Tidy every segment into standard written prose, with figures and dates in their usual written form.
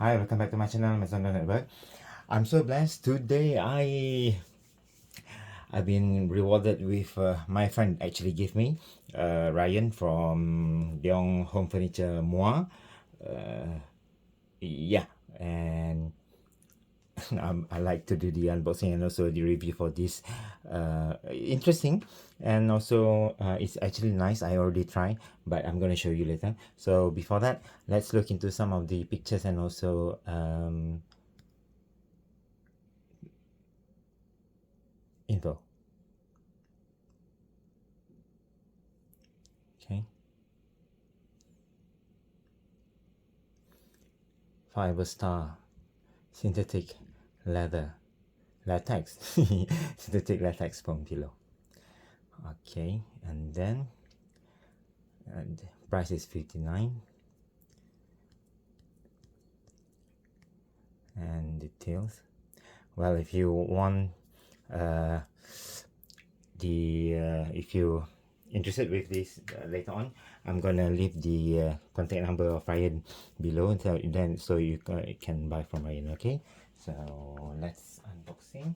Hi, welcome back to my channel, Maison Network. I'm so blessed today. I've been rewarded with my friend actually gave me Ryan from Dior Home Furniture Moi. Yeah, and I like to do the unboxing and also the review for this. Interesting, and also it's actually nice. I already tried, but I'm gonna show you later. So before that, let's look into some of the pictures and also info. Okay, Fibre synthetic leather latex synthetic latex foam pillow. Okay, and then the price is 59, and details. Well, if you want if you interested with this later on, I'm gonna leave the contact number of Ryan below, so you can buy from Ryan. Okay, so let's unboxing.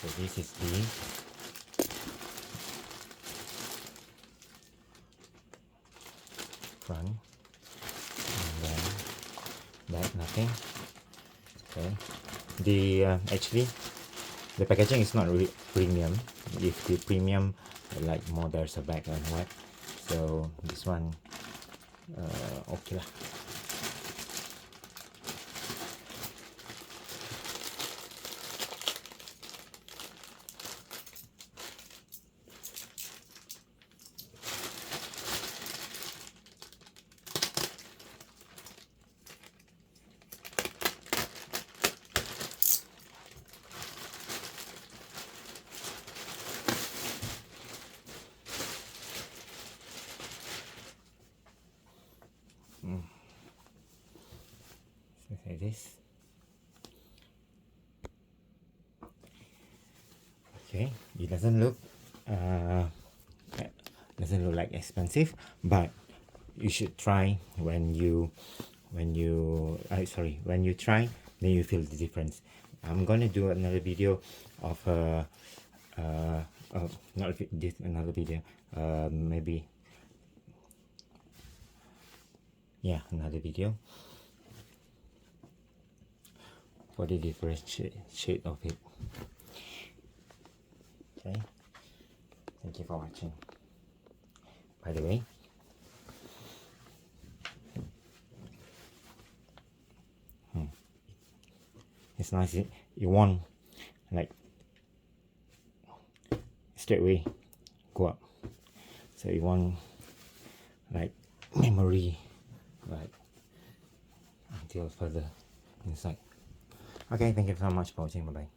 So this is the front, and then back, nothing. Okay, the actually the packaging is not really premium. If the premium, like more, there's a bag and what. So this one, okay lah. Like this. Okay, it doesn't look like expensive, but you should try. When you try, then you feel the difference. I'm gonna do another video of not this another video, maybe, yeah, another video for the different shade of it. Okay, thank you for watching. By the way, it's nice. You want, like, straight away go up, so you want like memory, like until further inside. Okay, thank you so much for watching. Bye bye.